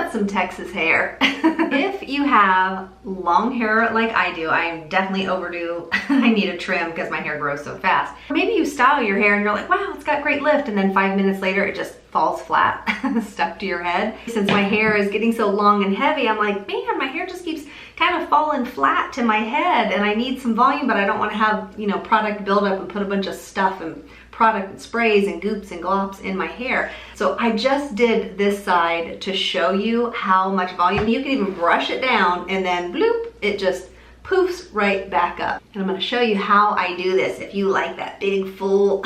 want some Texas hair. If you have long hair like I do, I'm definitely overdue. I need a trim because my hair grows so fast. Maybe you style your hair and you're like, wow, it's got great lift, and then 5 minutes later it just falls flat, stuck to your head. Since my hair is getting so long and heavy, I'm like, man, my hair just keeps kind of falling flat to my head, and I need some volume, but I don't want to have, you know, product buildup and put a bunch of stuff and product and sprays and goops and glops in my hair. So I just did this side to show you how much volume. You can even brush it down and then bloop, it just poofs right back up. And I'm going to show you how I do this if you like that big, full,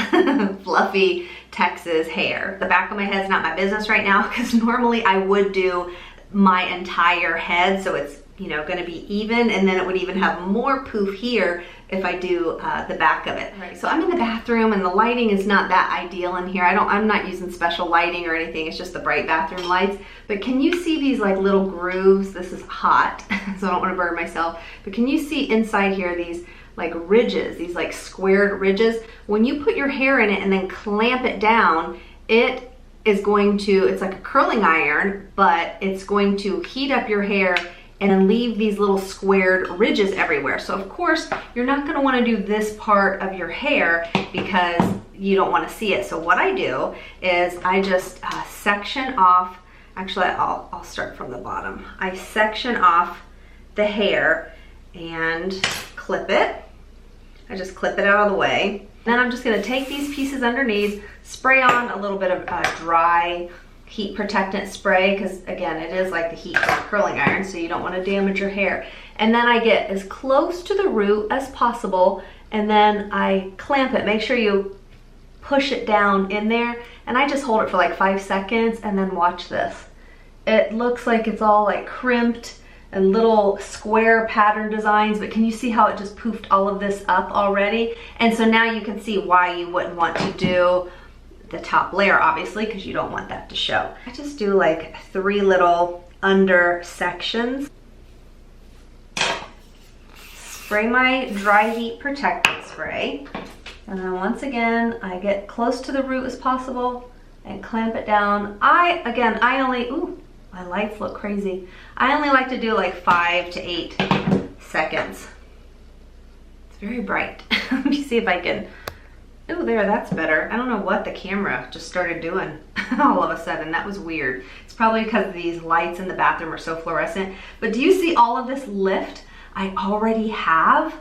fluffy Texas hair. The back of my head's not my business right now because normally I would do my entire head so it's, you know, going to be even, and then it would even have more poof here if I do the back of it. Right. So I'm in the bathroom and the lighting is not that ideal in here. I'm not using special lighting or anything. It's just the bright bathroom lights. But can you see these like little grooves? This is hot, so I don't want to burn myself. But can you see inside here these like ridges, these like squared ridges? When you put your hair in it and then clamp it down, it is going to, it's like a curling iron, but it's going to heat up your hair and then leave these little squared ridges everywhere. So of course, you're not gonna wanna do this part of your hair because you don't wanna see it. So what I do is I just section off, actually I'll start from the bottom. I section off the hair and clip it. I just clip it out of the way. Then I'm just gonna take these pieces underneath, spray on a little bit of dry heat protectant spray, because again, it is like the heat from a curling iron, so you don't want to damage your hair. And then I get as close to the root as possible, and then I clamp it. Make sure you push it down in there, and I just hold it for like 5 seconds, and then watch this. It looks like it's all like crimped and little square pattern designs, but can you see how it just poofed all of this up already? And so now you can see why you wouldn't want to do the top layer, obviously, because you don't want that to show. I just do like 3 little under sections. Spray my dry heat protectant spray, and then once again I get close to the root as possible and clamp it down. My lights look crazy. I only like to do like 5 to 8 seconds. It's very bright. Let me see if I can. Oh, there, that's better. I don't know what the camera just started doing all of a sudden. That was weird. It's probably because these lights in the bathroom are so fluorescent. But do you see all of this lift I already have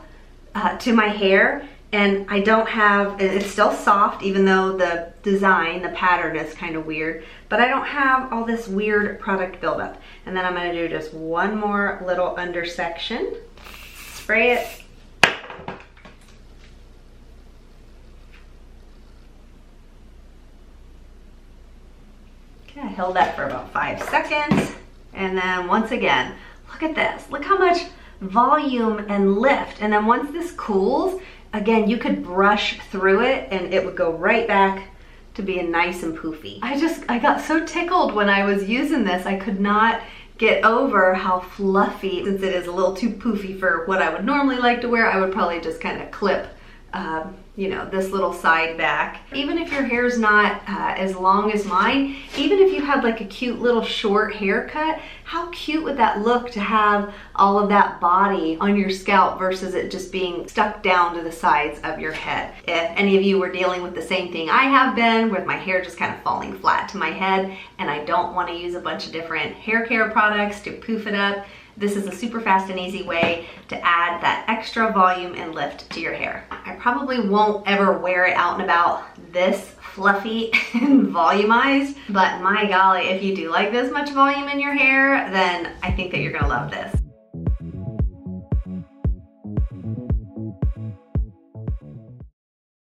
to my hair? And I don't have, it's still soft, even though the design, the pattern is kind of weird. But I don't have all this weird product buildup. And then I'm going to do just one more little under section. Spray it. I held that for about 5 seconds, and then once again, look at this. Look how much volume and lift. And then once this cools, again, you could brush through it and it would go right back to being nice and poofy. I got so tickled when I was using this. I could not get over how fluffy. Since it is a little too poofy for what I would normally like to wear, I would probably just kind of clip you know, this little side back. Even if your hair's not as long as mine, even if you had like a cute little short haircut, how cute would that look to have all of that body on your scalp versus it just being stuck down to the sides of your head? If any of you were dealing with the same thing I have been, with my hair just kind of falling flat to my head, and I don't want to use a bunch of different hair care products to poof it up, this is a super fast and easy way to add that extra volume and lift to your hair. I probably won't ever wear it out and about this fluffy and volumized, but my golly, if you do like this much volume in your hair, then I think that you're gonna love this.